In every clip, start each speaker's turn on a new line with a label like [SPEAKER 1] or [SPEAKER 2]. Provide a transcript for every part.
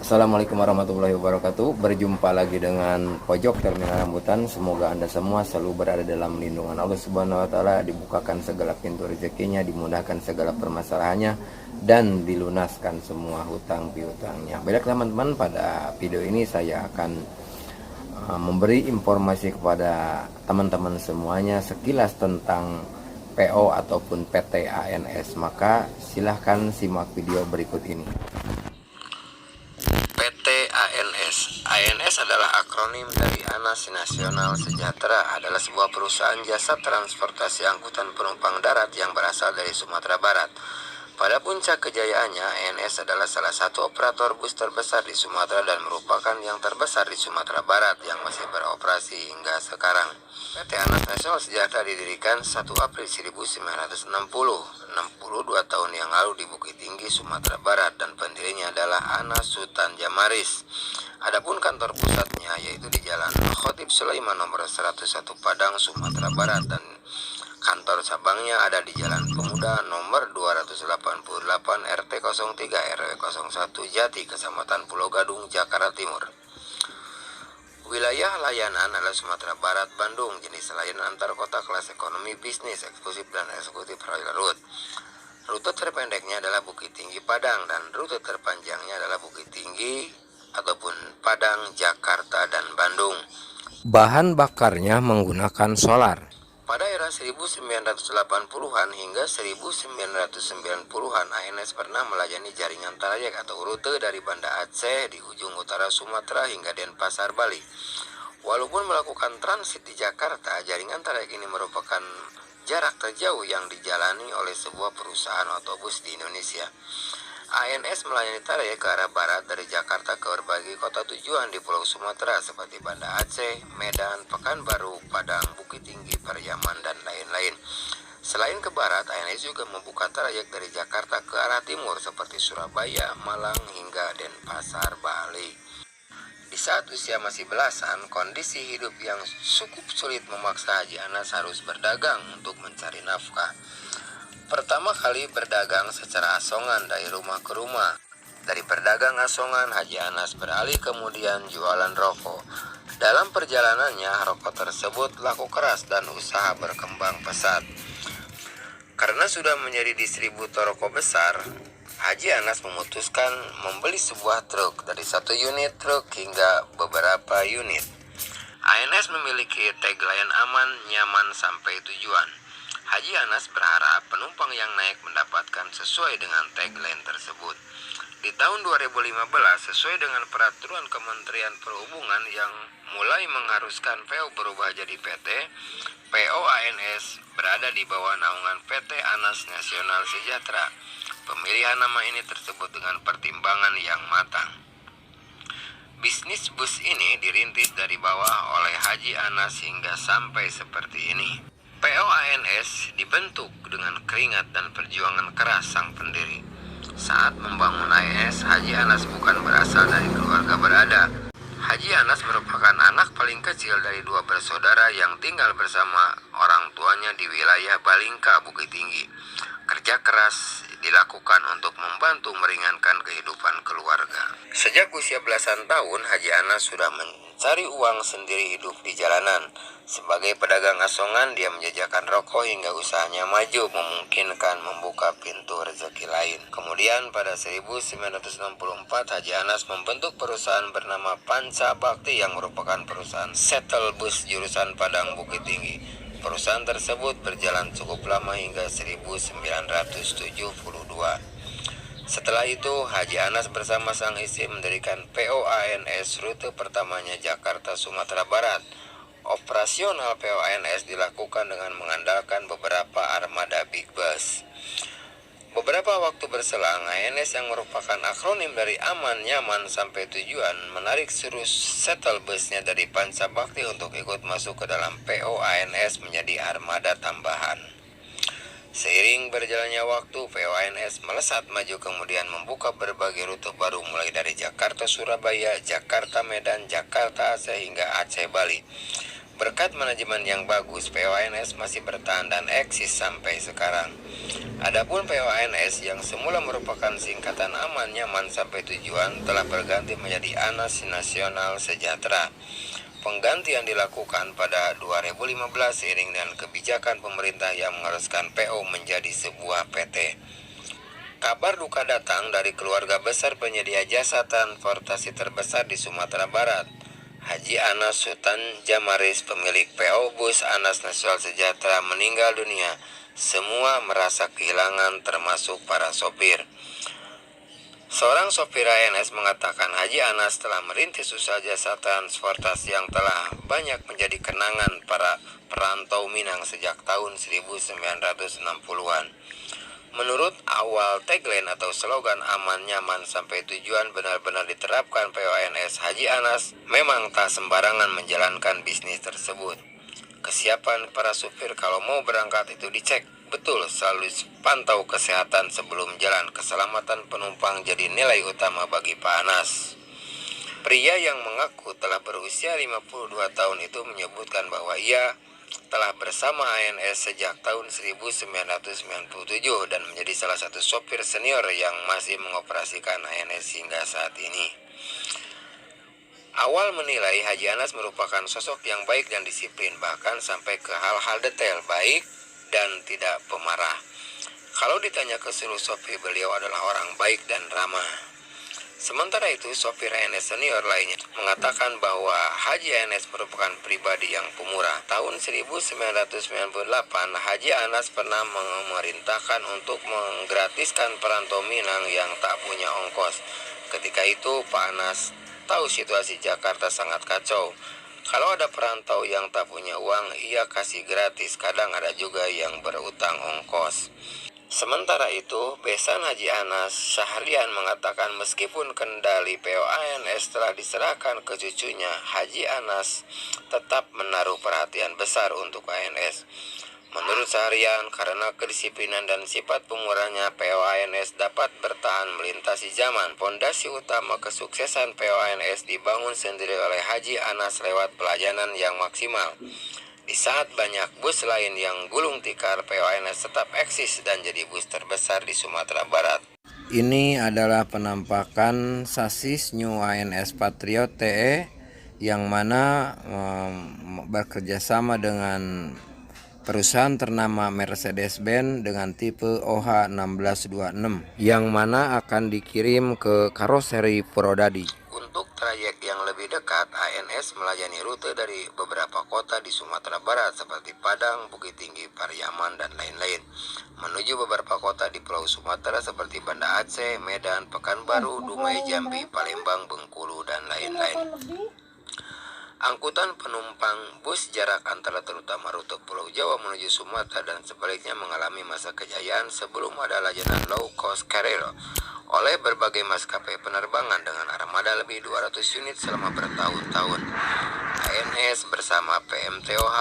[SPEAKER 1] Assalamualaikum warahmatullahi wabarakatuh. Berjumpa lagi dengan Pojok Terminal Rambutan. Semoga Anda semua selalu berada dalam lindungan Allah Subhanahu wa taala, dibukakan segala pintu rezekinya, dimudahkan segala permasalahannya, dan dilunaskan semua hutang piutangnya. Baik teman-teman, pada video ini saya akan memberi informasi kepada teman-teman semuanya sekilas tentang PO ataupun PT ANS. Maka silahkan simak video berikut ini. PT ANS. ANS adalah akronim dari Anas Nasional Sejahtera, adalah sebuah perusahaan jasa transportasi angkutan penumpang darat yang berasal dari Sumatera Barat. Pada puncak kejayaannya, ANS adalah salah satu operator bus terbesar di Sumatera dan merupakan yang terbesar di Sumatera Barat yang masih beroperasi hingga sekarang. PT Anas Nasional Sejahtera didirikan 1 April 1960, 62 tahun yang lalu di Bukit Tinggi, Sumatera Barat, dan pendirinya adalah Anas Sultan Jamaris. Adapun kantor pusatnya yaitu di Jalan Khotib Sulaiman nomor 101 Padang, Sumatera Barat, dan kantor cabangnya ada di Jalan Pemuda nomor 288 RT 03 RW 01 Jati, Kecamatan Pulau Gadung, Jakarta Timur. Wilayah layanan adalah Sumatera Barat, Bandung. Jenis layanan antar kota kelas ekonomi, bisnis, eksklusif, dan eksekutif rail route. Rute terpendeknya adalah Bukit Tinggi Padang, dan rute terpanjangnya adalah Bukit Tinggi ataupun Padang, Jakarta, dan Bandung. Bahan bakarnya menggunakan solar. Pada era 1980-an hingga 1990-an, ANS pernah melayani jaringan trayek atau rute dari Banda Aceh di ujung utara Sumatera hingga Denpasar, Bali. Walaupun melakukan transit di Jakarta, jaringan trayek ini merupakan jarak terjauh yang dijalani oleh sebuah perusahaan otobus di Indonesia. ANS melayani trayek ke arah barat dari Jakarta ke berbagai kota tujuan di Pulau Sumatera seperti Banda Aceh, Medan, Pekanbaru, Padang, Bukit Tinggi, Pariaman, dan lain-lain. Selain ke barat, ANS juga membuka trayek dari Jakarta ke arah timur seperti Surabaya, Malang, hingga Denpasar, Bali. Di saat usia masih belasan, kondisi hidup yang cukup sulit memaksa Haji Anas harus berdagang untuk mencari nafkah. Pertama kali berdagang secara asongan dari rumah ke rumah. Dari berdagang asongan, Haji Anas beralih kemudian jualan rokok. Dalam perjalanannya, rokok tersebut laku keras dan usaha berkembang pesat. Karena sudah menjadi distributor rokok besar, Haji Anas memutuskan membeli sebuah truk, dari 1 unit truk hingga beberapa unit. ANS memiliki tagline aman, nyaman sampai tujuan. Haji Anas berharap penumpang yang naik mendapatkan sesuai dengan tagline tersebut. Di tahun 2015, sesuai dengan peraturan Kementerian Perhubungan yang mulai mengharuskan PO berubah jadi PT, PO ANS berada di bawah naungan PT Anas Nasional Sejahtera. Pemilihan nama ini tersebut dengan pertimbangan yang matang. Bisnis bus ini dirintis dari bawah oleh Haji Anas hingga sampai seperti ini. PO ANS dibentuk dengan keringat dan perjuangan keras sang pendiri. Saat membangun ANS, Haji Anas bukan berasal dari keluarga berada. Haji Anas merupakan anak paling kecil dari 2 bersaudara yang tinggal bersama orang tuanya di wilayah Balingka, Bukit Tinggi. Kerja keras dilakukan untuk membantu meringankan kehidupan keluarga. Sejak usia belasan tahun, Haji Anas sudah mencari uang sendiri hidup di jalanan. Sebagai pedagang asongan, dia menjajakan rokok hingga usahanya maju, memungkinkan membuka pintu rezeki lain. Kemudian pada 1964, Haji Anas membentuk perusahaan bernama Panca Bakti yang merupakan perusahaan shuttle bus jurusan Padang Bukit Tinggi. Perusahaan tersebut berjalan cukup lama hingga 1972. Setelah itu, Haji Anas bersama sang istri mendirikan PO ANS rute pertamanya Jakarta Sumatera Barat. Operasional PO ANS dilakukan dengan mengandalkan beberapa armada big bus. Beberapa waktu berselang, ANS yang merupakan akronim dari aman, nyaman, sampai tujuan menarik seluruh shuttle busnya dari Panca Bakti untuk ikut masuk ke dalam PO ANS menjadi armada tambahan. Seiring berjalannya waktu, PO ANS melesat maju kemudian membuka berbagai rute baru mulai dari Jakarta Surabaya, Jakarta Medan, Jakarta Aceh hingga Aceh Bali. Berkat manajemen yang bagus, POANS masih bertahan dan eksis sampai sekarang. Adapun POANS yang semula merupakan singkatan aman, nyaman, sampai tujuan telah berganti menjadi ANAS Nasional Sejahtera. Penggantian dilakukan pada 2015 seiring dengan kebijakan pemerintah yang mengharuskan PO menjadi sebuah PT. Kabar duka datang dari keluarga besar penyedia jasa transportasi terbesar di Sumatera Barat. Haji Anas Sultan Jamaris, pemilik PO Bus ANAS Nasional Sejahtera, meninggal dunia. Semua merasa kehilangan, termasuk para sopir. Seorang sopir ANS mengatakan Haji Anas telah merintis usaha jasa transportasi yang telah banyak menjadi kenangan para perantau Minang sejak tahun 1960-an. Menurut awal tagline atau slogan aman, nyaman, sampai tujuan benar-benar diterapkan POANS, Haji Anas memang tak sembarangan menjalankan bisnis tersebut. Kesiapan para supir kalau mau berangkat itu dicek betul, selalu pantau kesehatan sebelum jalan. Keselamatan penumpang jadi nilai utama bagi Pak Anas. Pria yang mengaku telah berusia 52 tahun itu menyebutkan bahwa ia telah bersama ANS sejak tahun 1997 dan menjadi salah satu sopir senior yang masih mengoperasikan ANS hingga saat ini. Awal menilai Haji Anas merupakan sosok yang baik dan disiplin, bahkan sampai ke hal-hal detail, baik dan tidak pemarah. Kalau ditanya ke seluruh sopir, beliau adalah orang baik dan ramah. Sementara itu, sopir ANS senior lainnya mengatakan bahwa Haji Anas merupakan pribadi yang pemurah. Tahun 1998, Haji Anas pernah memerintahkan untuk menggratiskan perantau Minang yang tak punya ongkos. Ketika itu, Pak Anas tahu situasi Jakarta sangat kacau. Kalau ada perantau yang tak punya uang, ia kasih gratis. Kadang ada juga yang berutang ongkos. Sementara itu, besan Haji Anas, Syahrian, mengatakan meskipun kendali POANS telah diserahkan ke cucunya, Haji Anas tetap menaruh perhatian besar untuk ANS. Menurut Syahrian, karena kedisiplinan dan sifat pemurahnya, POANS dapat bertahan melintasi zaman. Pondasi utama kesuksesan POANS dibangun sendiri oleh Haji Anas lewat pelayanan yang maksimal. Di saat banyak bus lain yang gulung tikar, POANS tetap eksis dan jadi bus terbesar di Sumatera Barat. Ini adalah penampakan sasis New ANS Patriot TE yang mana bekerjasama dengan perusahaan ternama Mercedes-Benz dengan tipe OH1626 yang mana akan dikirim ke karoseri Purwodadi. Untuk trayek yang lebih dekat, ANS melayani rute dari beberapa kota di Sumatera Barat seperti Padang, Bukit Tinggi, Pariaman, dan lain-lain, menuju beberapa kota di Pulau Sumatera seperti Banda Aceh, Medan, Pekanbaru, Dumai, Jambi, Palembang, Bengkulu, dan lain-lain. Angkutan penumpang bus jarak antara terutama rute Pulau Jawa menuju Sumatera dan sebaliknya mengalami masa kejayaan sebelum ada layanan low cost carrier oleh berbagai maskapai penerbangan dengan armada lebih 200 unit selama bertahun-tahun. ANS bersama PMTOH,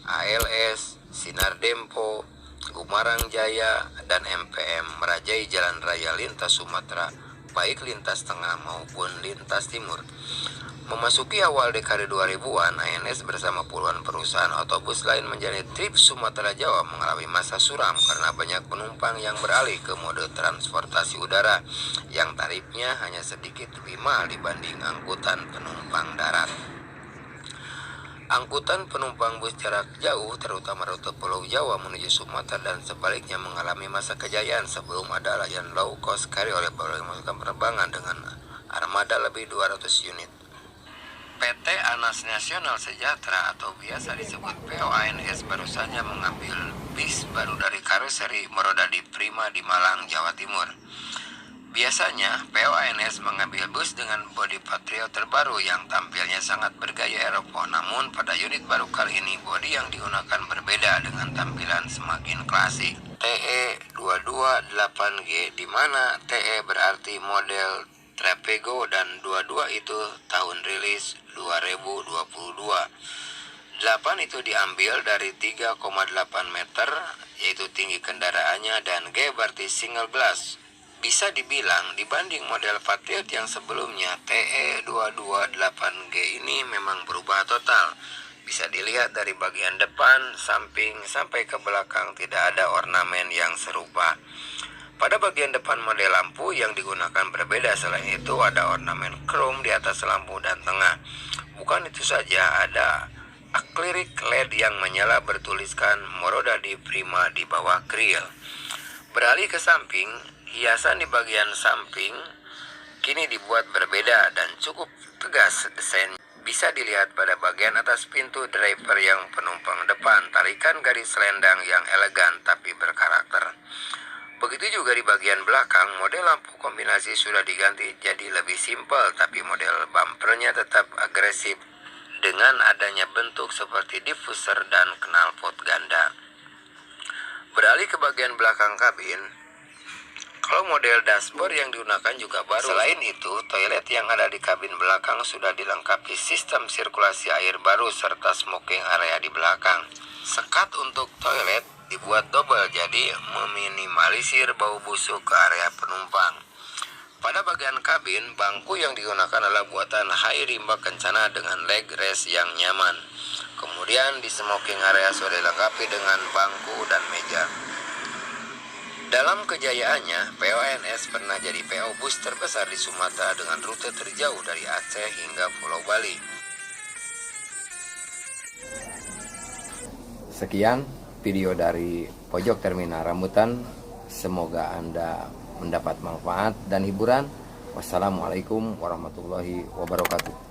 [SPEAKER 1] ALS, Sinar Dempo, Gumarang Jaya, dan MPM merajai jalan raya lintas Sumatera, baik lintas tengah maupun lintas timur. Memasuki awal dekade 2000-an, ANS bersama puluhan perusahaan otobus lain menjalani trip Sumatera Jawa mengalami masa suram karena banyak penumpang yang beralih ke mode transportasi udara yang tarifnya hanya sedikit lebih mahal dibanding angkutan penumpang darat. Angkutan penumpang bus jarak jauh, terutama rute Pulau Jawa menuju Sumatera dan sebaliknya mengalami masa kejayaan sebelum ada layanan low cost carrier oleh berbagai maskapai penerbangan dengan armada lebih 200 unit. PT ANAS Nasional Sejahtera atau biasa disebut POANS baru saja mengambil bis baru dari karoseri Merodadi Prima di Malang, Jawa Timur. Biasanya POANS mengambil bus dengan bodi Patriot terbaru yang tampilnya sangat bergaya Eropa. Namun pada unit baru kali ini bodi yang digunakan berbeda dengan tampilan semakin klasik. TE228G, di mana TE berarti model Trapego dan 22 itu tahun rilis 2022. 8 itu diambil dari 3,8 meter yaitu tinggi kendaraannya dan G berarti single glass. Bisa dibilang dibanding model Patriot yang sebelumnya TE228G ini memang berubah total. Bisa dilihat dari bagian depan, samping, sampai ke belakang tidak ada ornamen yang serupa. Pada bagian depan model lampu yang digunakan berbeda, selain itu ada ornamen chrome di atas lampu dan tengah. Bukan itu saja, ada akrilik LED yang menyala bertuliskan Moroda di Prima di bawah grill. Beralih ke samping, hiasan di bagian samping kini dibuat berbeda dan cukup tegas desain. Bisa dilihat pada bagian atas pintu driver yang penumpang depan, tarikan garis selendang yang elegan tapi berkarakter. Begitu juga di bagian belakang, model lampu kombinasi sudah diganti jadi lebih simpel, tapi model bumpernya tetap agresif dengan adanya bentuk seperti diffuser dan knalpot ganda. Beralih ke bagian belakang kabin, kalau model dashboard yang digunakan juga baru. Selain itu, toilet yang ada di kabin belakang sudah dilengkapi sistem sirkulasi air baru serta smoking area di belakang. Sekat untuk toilet dibuat double, jadi meminimalisir bau busuk ke area penumpang. Pada bagian kabin, bangku yang digunakan adalah buatan Hai Rimba Kencana dengan leg rest yang nyaman. Kemudian di smoking area sudah dilengkapi dengan bangku dan meja. Dalam kejayaannya, PONS pernah jadi PO bus terbesar di Sumatera dengan rute terjauh dari Aceh hingga Pulau Bali.
[SPEAKER 2] Sekian video dari pojok terminal rambutan. Semoga Anda mendapat manfaat dan hiburan. Wassalamualaikum warahmatullahi wabarakatuh.